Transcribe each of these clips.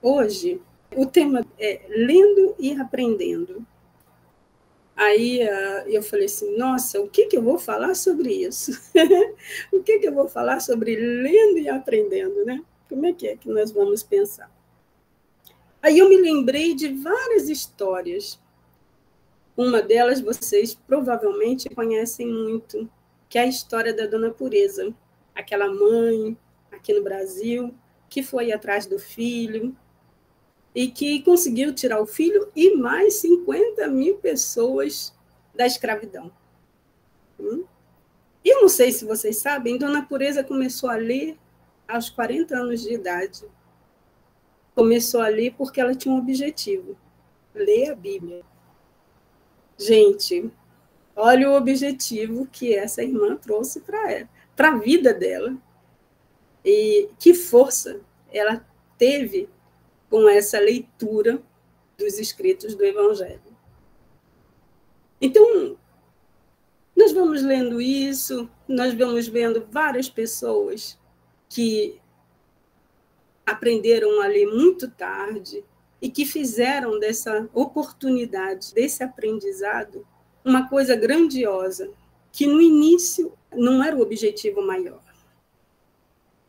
hoje o tema é lendo e aprendendo. Aí eu falei assim, nossa, o que eu vou falar sobre isso? O que eu vou falar sobre lendo e aprendendo, né? Como é que nós vamos pensar? Aí eu me lembrei de várias histórias. Uma delas vocês provavelmente conhecem muito, que é a história da Dona Pureza, aquela mãe aqui no Brasil que foi atrás do filho e que conseguiu tirar o filho e mais 50 mil pessoas da escravidão. E eu não sei se vocês sabem, Dona Pureza começou a ler aos 40 anos de idade. Começou a ler porque ela tinha um objetivo, ler a Bíblia. Gente, olha o objetivo que essa irmã trouxe para a vida dela. E que força ela teve com essa leitura dos escritos do Evangelho. Então, nós vamos lendo isso, nós vamos vendo várias pessoas que aprenderam a ler muito tarde e que fizeram dessa oportunidade, desse aprendizado, uma coisa grandiosa, que no início não era o objetivo maior.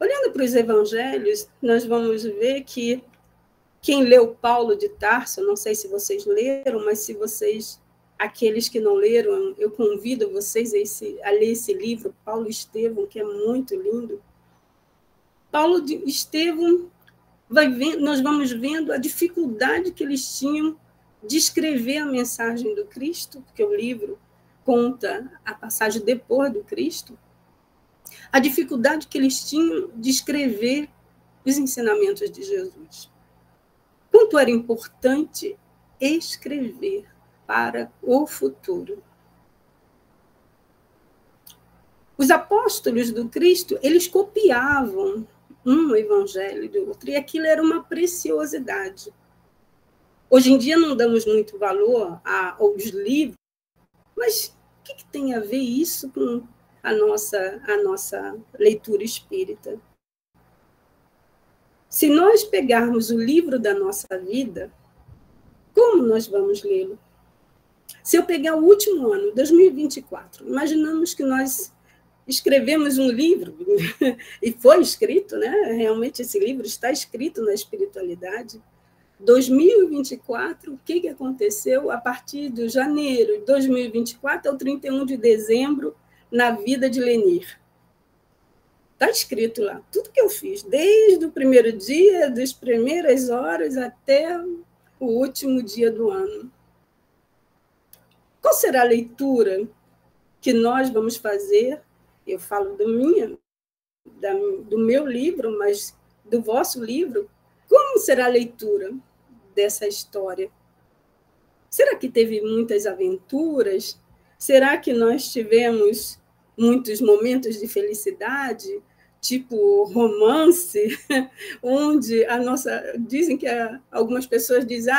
Olhando para os evangelhos, nós vamos ver que quem leu Paulo de Tarso, não sei se vocês leram, mas se vocês, aqueles que não leram, eu convido vocês a ler esse livro, Paulo Estevão, que é muito lindo. Paulo de Estevão, nós vamos vendo a dificuldade que eles tinham de escrever a mensagem do Cristo, porque o livro conta a passagem depois do Cristo, a dificuldade que eles tinham de escrever os ensinamentos de Jesus. Quanto era importante escrever para o futuro. Os apóstolos do Cristo, eles copiavam um evangelho do outro, e aquilo era uma preciosidade. Hoje em dia não damos muito valor aos livros, mas o que tem a ver isso com a nossa leitura espírita? Se nós pegarmos o livro da nossa vida, como nós vamos lê-lo? Se eu pegar o último ano, 2024, imaginamos que nós escrevemos um livro, e foi escrito, né? Realmente esse livro está escrito na espiritualidade. 2024, o que aconteceu a partir de janeiro de 2024 ao 31 de dezembro na vida de Lenir? Está escrito lá, tudo que eu fiz, desde o primeiro dia, das primeiras horas até o último dia do ano. Qual será a leitura que nós vamos fazer? Eu falo do meu livro, mas do vosso livro. Como será a leitura dessa história? Será que teve muitas aventuras? Será que nós tivemos muitos momentos de felicidade, tipo romance, onde dizem que algumas pessoas dizem,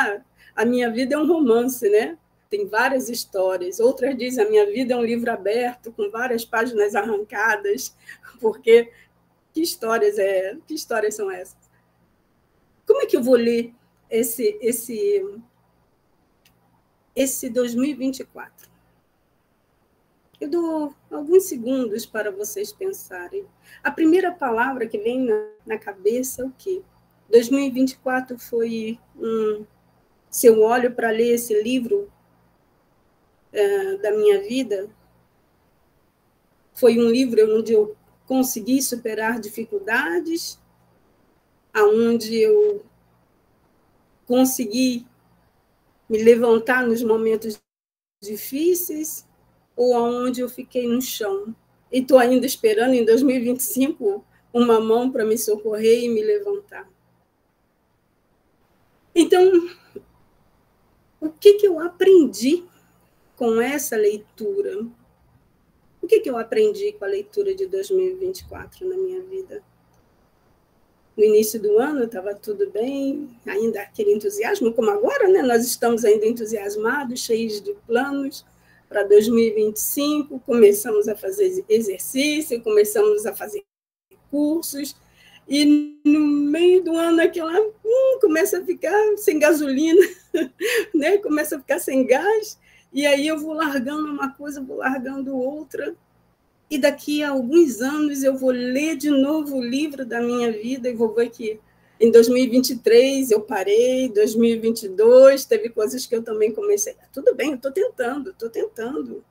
a minha vida é um romance, né? Tem várias histórias. Outras dizem, a minha vida é um livro aberto, com várias páginas arrancadas, porque que histórias são essas? Como é que eu vou ler esse 2024? Eu dou alguns segundos para vocês pensarem. A primeira palavra que vem na cabeça é o quê? 2024 foi se eu olho para ler esse livro da minha vida, foi um livro onde eu consegui superar dificuldades, aonde eu consegui me levantar nos momentos difíceis, ou aonde eu fiquei no chão. E estou ainda esperando, em 2025, uma mão para me socorrer e me levantar. Então, o que eu aprendi com essa leitura? O que eu aprendi com a leitura de 2024 na minha vida? No início do ano estava tudo bem, ainda aquele entusiasmo, como agora, né? Nós estamos ainda entusiasmados, cheios de planos para 2025, começamos a fazer exercício, começamos a fazer cursos, e no meio do ano aquela começa a ficar sem gasolina, né? Começa a ficar sem gás, e aí eu vou largando uma coisa, vou largando outra, e daqui a alguns anos eu vou ler de novo o livro da minha vida e vou ver que em 2023 eu parei, 2022 teve coisas que eu também comecei. Tudo bem, eu estou tentando.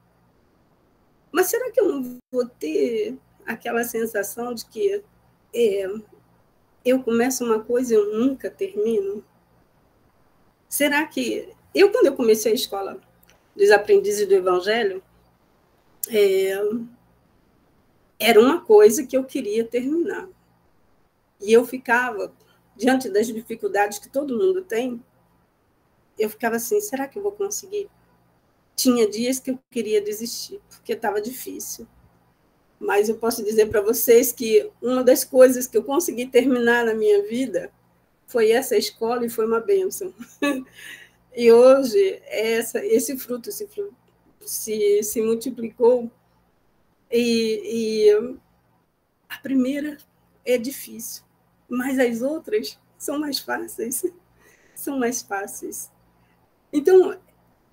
Mas será que eu não vou ter aquela sensação de que eu começo uma coisa e eu nunca termino? Será que quando eu comecei a escola dos aprendizes do Evangelho, era uma coisa que eu queria terminar. E eu ficava, diante das dificuldades que todo mundo tem, eu ficava assim, será que eu vou conseguir? Tinha dias que eu queria desistir, porque estava difícil. Mas eu posso dizer para vocês que uma das coisas que eu consegui terminar na minha vida foi essa escola e foi uma bênção. E hoje esse fruto se multiplicou. E a primeira é difícil, mas as outras são mais fáceis. São mais fáceis. Então,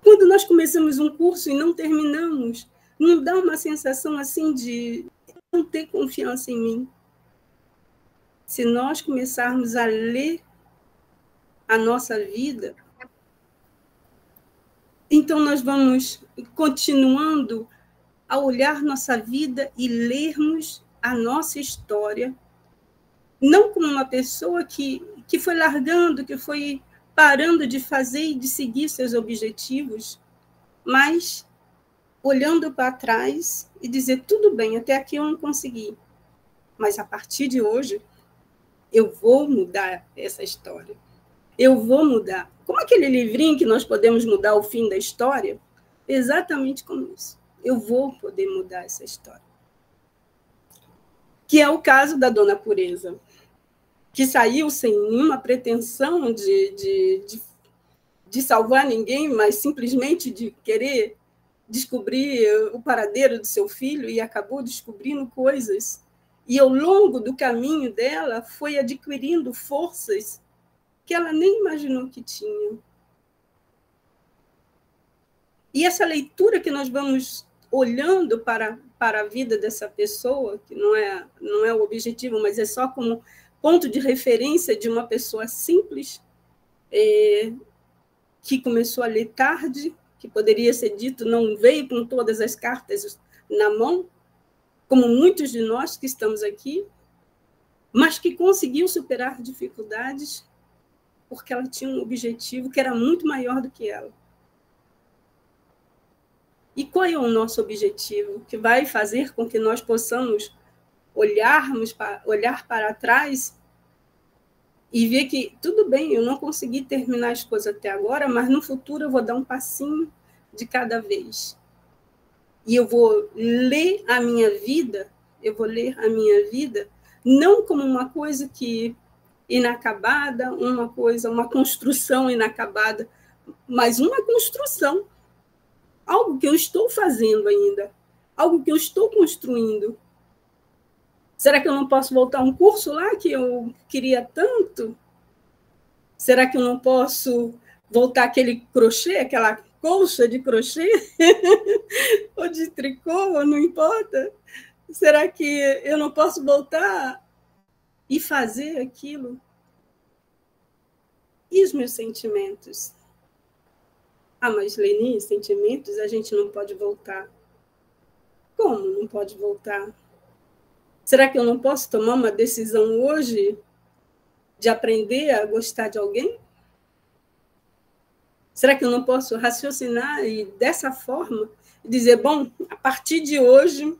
quando nós começamos um curso e não terminamos, não dá uma sensação assim de não ter confiança em mim. Se nós começarmos a ler a nossa vida, então nós vamos continuando a olhar nossa vida e lermos a nossa história, não como uma pessoa que foi largando, que foi parando de fazer e de seguir seus objetivos, mas olhando para trás e dizer, tudo bem, até aqui eu não consegui, mas a partir de hoje eu vou mudar essa história. Eu vou mudar. Como aquele livrinho que nós podemos mudar o fim da história, exatamente como isso. Eu vou poder mudar essa história. Que é o caso da Dona Pureza, que saiu sem nenhuma pretensão de salvar ninguém, mas simplesmente de querer descobrir o paradeiro do seu filho e acabou descobrindo coisas. E ao longo do caminho dela foi adquirindo forças que ela nem imaginou que tinha. E essa leitura que nós vamos olhando para a vida dessa pessoa, que não é o objetivo, mas é só como ponto de referência de uma pessoa simples, que começou a ler tarde, que poderia ser dito, não veio com todas as cartas na mão, como muitos de nós que estamos aqui, mas que conseguiu superar dificuldades porque ela tinha um objetivo que era muito maior do que ela. E qual é o nosso objetivo? Que vai fazer com que nós possamos olhar para trás e ver que, tudo bem, eu não consegui terminar as coisas até agora, mas no futuro eu vou dar um passinho de cada vez. E eu vou ler a minha vida, não como uma coisa que inacabada, uma construção inacabada, mas uma construção, algo que eu estou fazendo ainda, algo que eu estou construindo. Será que eu não posso voltar a um curso lá que eu queria tanto? Será que eu não posso voltar aquele crochê, aquela colcha de crochê? Ou de tricô, não importa. Será que eu não posso voltar e fazer aquilo? E os meus sentimentos? Ah, mas Leni, sentimentos a gente não pode voltar. Como não pode voltar? Será que eu não posso tomar uma decisão hoje de aprender a gostar de alguém? Será que eu não posso raciocinar e dessa forma dizer, bom, a partir de hoje,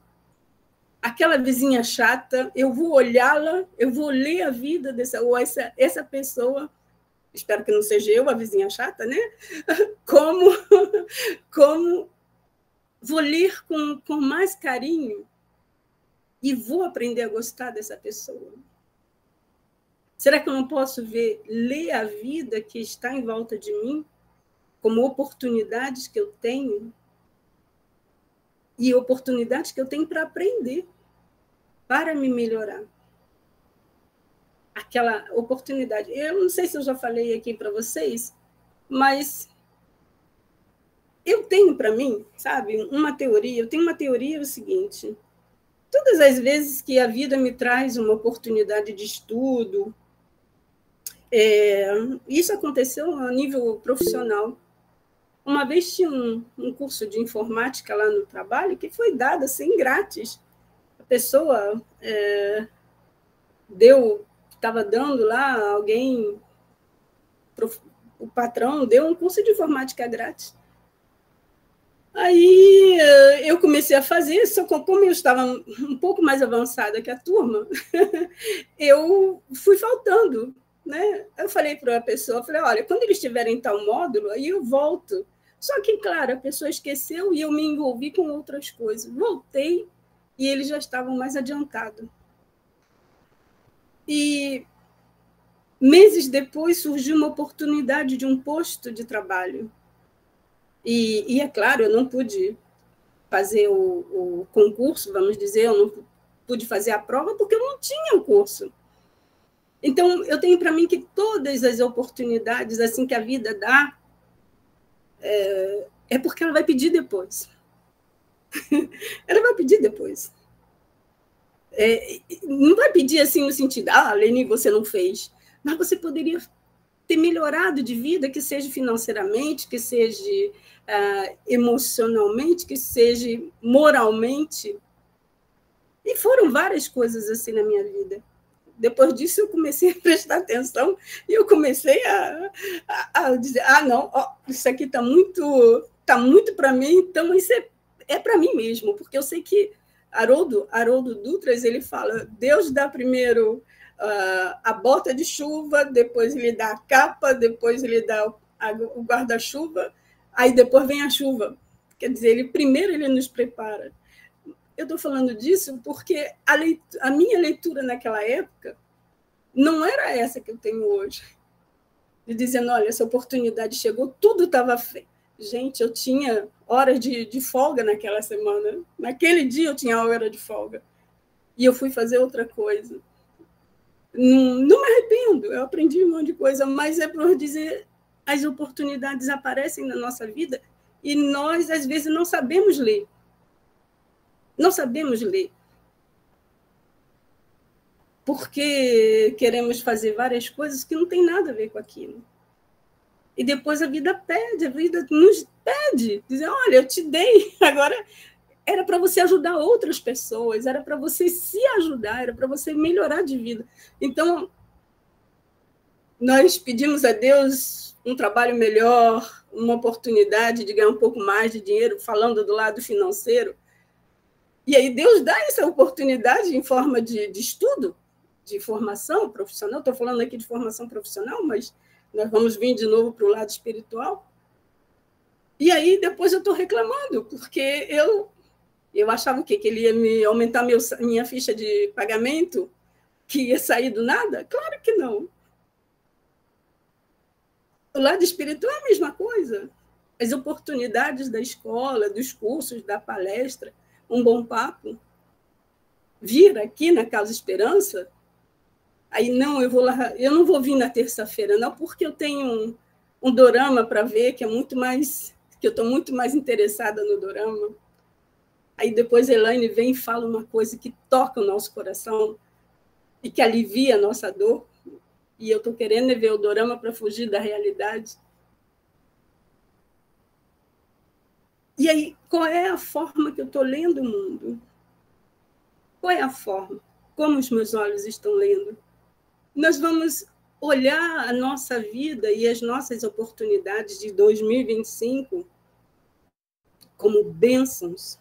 aquela vizinha chata, eu vou olhá-la, eu vou ler a vida essa pessoa, espero que não seja eu a vizinha chata, né? Como vou ler com mais carinho e vou aprender a gostar dessa pessoa. Será que eu não posso ler a vida que está em volta de mim como oportunidades que eu tenho e oportunidades que eu tenho para aprender, para me melhorar? aquela oportunidade. Eu não sei se eu já falei aqui para vocês, mas eu tenho para mim, sabe, uma teoria. Eu tenho uma teoria o seguinte: todas as vezes que a vida me traz uma oportunidade de estudo, isso aconteceu a nível profissional. Uma vez tinha um curso de informática lá no trabalho que foi dado assim, grátis. A pessoa estava dando lá, o patrão deu um curso de informática grátis. Aí eu comecei a fazer, só que como eu estava um pouco mais avançada que a turma, eu fui faltando, né? Eu falei para a pessoa, olha, quando eles tiverem tal módulo, aí eu volto. Só que, claro, a pessoa esqueceu e eu me envolvi com outras coisas. Voltei e eles já estavam mais adiantados. E meses depois surgiu uma oportunidade de um posto de trabalho. E é claro, eu não pude fazer o concurso, vamos dizer, eu não pude fazer a prova porque eu não tinha o curso. Então, eu tenho para mim que todas as oportunidades assim que a vida dá é porque ela vai pedir depois. Ela vai pedir depois. Não vai pedir assim no sentido, Leni, você não fez. Mas você poderia ter melhorado de vida, que seja financeiramente, que seja emocionalmente, que seja moralmente. E foram várias coisas assim na minha vida. Depois disso, eu comecei a prestar atenção e eu comecei a dizer, não, isso aqui está muito para mim, então isso é para mim mesmo, porque eu sei que Haroldo Dutra, ele fala, Deus dá primeiro a bota de chuva, depois ele dá a capa, depois ele dá o guarda-chuva, aí depois vem a chuva. Quer dizer, primeiro ele nos prepara. Eu estou falando disso porque a minha leitura naquela época não era essa que eu tenho hoje. De dizendo, olha, essa oportunidade chegou, tudo estava feito. Gente, eu tinha horas de folga naquela semana. Naquele dia eu tinha hora de folga. E eu fui fazer outra coisa. Não me arrependo, eu aprendi um monte de coisa, mas é para dizer, as oportunidades aparecem na nossa vida e nós, às vezes, não sabemos ler. Não sabemos ler. Porque queremos fazer várias coisas que não tem nada a ver com aquilo. E depois a vida nos pede, dizer, olha, eu te dei, agora era para você ajudar outras pessoas, era para você se ajudar, era para você melhorar de vida. Então, nós pedimos a Deus um trabalho melhor, uma oportunidade de ganhar um pouco mais de dinheiro, falando do lado financeiro. E aí Deus dá essa oportunidade em forma de estudo, de formação profissional. Estou falando aqui de formação profissional, mas nós vamos vir de novo para o lado espiritual. E aí depois eu estou reclamando, porque eu achava o quê? Que ele ia me aumentar minha ficha de pagamento, que ia sair do nada? Claro que não. O lado espiritual é a mesma coisa. As oportunidades da escola, dos cursos, da palestra, um bom papo. Vir aqui na Casa Esperança, aí não, eu não vou vir na terça-feira, não, porque eu tenho um dorama para ver, que eu estou muito mais interessada no dorama. Aí depois a Elaine vem e fala uma coisa que toca o nosso coração e que alivia a nossa dor. E eu estou querendo ver o dorama para fugir da realidade. E aí, qual é a forma que eu estou lendo o mundo? Qual é a forma? Como os meus olhos estão lendo? Nós vamos olhar a nossa vida e as nossas oportunidades de 2025 como bênçãos,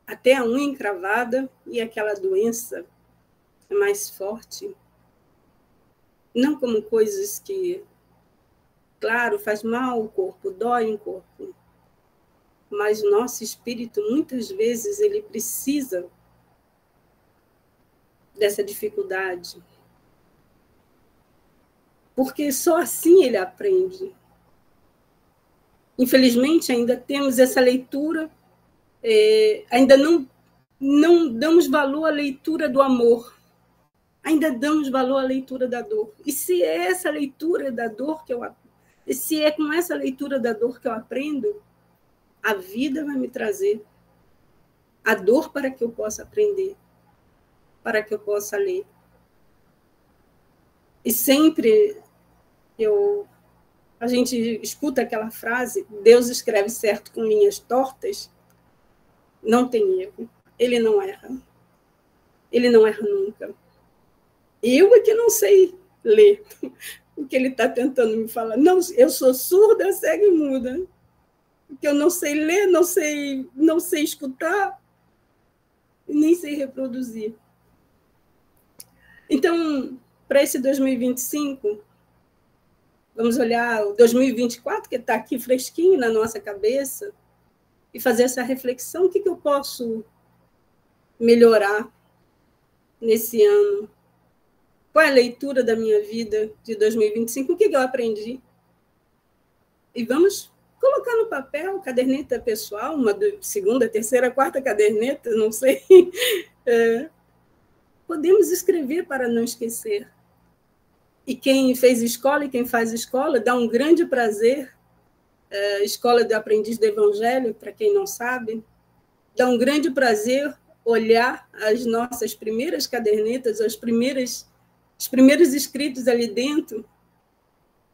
até a unha encravada e aquela doença mais forte, não como coisas que, claro, faz mal ao corpo, dói o corpo, mas o nosso espírito, muitas vezes, ele precisa dessa dificuldade, porque só assim ele aprende. Infelizmente, ainda temos essa leitura, ainda não damos valor à leitura do amor. Ainda damos valor à leitura da dor. E se é essa leitura da dor que eu se é com essa leitura da dor que eu aprendo, a vida vai me trazer a dor para que eu possa aprender, para que eu possa ler. E sempre a gente escuta aquela frase, Deus escreve certo com linhas tortas, não tem erro. Ele não erra. Ele não erra nunca. Eu é que não sei ler o que ele está tentando me falar. Não, eu sou surda, cega e muda. Porque eu não sei ler, não sei escutar, e nem sei reproduzir. Então, para esse 2025, vamos olhar o 2024, que está aqui fresquinho na nossa cabeça, e fazer essa reflexão: o que eu posso melhorar nesse ano? Qual é a leitura da minha vida de 2025? O que eu aprendi? E vamos colocar no papel, caderneta pessoal, uma segunda, terceira, quarta caderneta, não sei. Podemos escrever para não esquecer. E quem fez escola e quem faz escola dá um grande prazer. Escola de Aprendiz do Evangelho, para quem não sabe, dá um grande prazer olhar as nossas primeiras cadernetas, os primeiros escritos ali dentro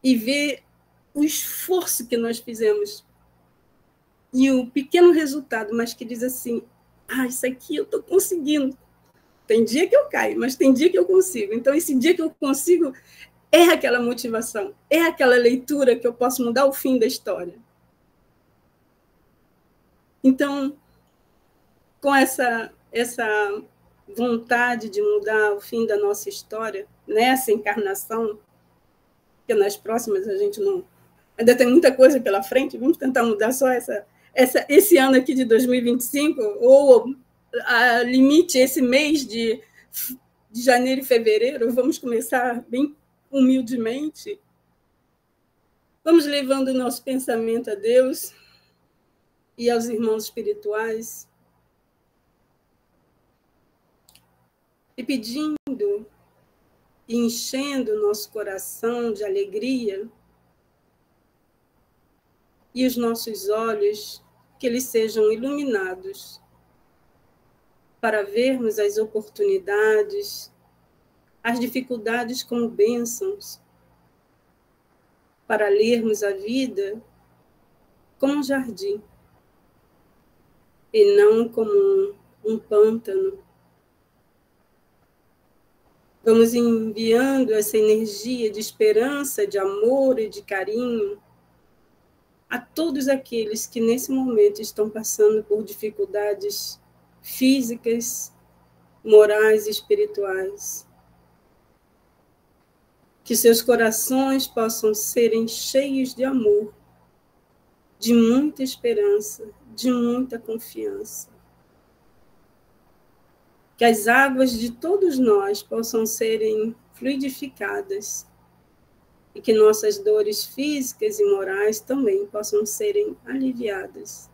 e ver o esforço que nós fizemos e o pequeno resultado, mas que diz assim: isso aqui eu estou conseguindo. Tem dia que eu caio, mas tem dia que eu consigo. Então, esse dia que eu consigo é aquela motivação, é aquela leitura que eu posso mudar o fim da história. Então, com essa vontade de mudar o fim da nossa história, nessa encarnação, que nas próximas a gente não... Ainda tem muita coisa pela frente, vamos tentar mudar só esse ano aqui de 2025, ou a limite esse mês de janeiro e fevereiro, vamos começar bem humildemente. Vamos levando o nosso pensamento a Deus e aos irmãos espirituais e pedindo e enchendo o nosso coração de alegria e os nossos olhos, que eles sejam iluminados para vermos as oportunidades, as dificuldades como bênçãos, para lermos a vida como um jardim e não como um pântano. Vamos enviando essa energia de esperança, de amor e de carinho a todos aqueles que nesse momento estão passando por dificuldades físicas, morais e espirituais. Que seus corações possam serem cheios de amor, de muita esperança, de muita confiança. Que as águas de todos nós possam serem fluidificadas e que nossas dores físicas e morais também possam serem aliviadas.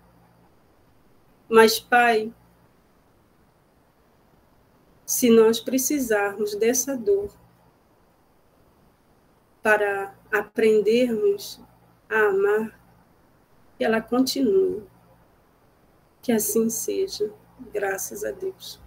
Mas, Pai, se nós precisarmos dessa dor para aprendermos a amar, que ela continue. Que assim seja, graças a Deus.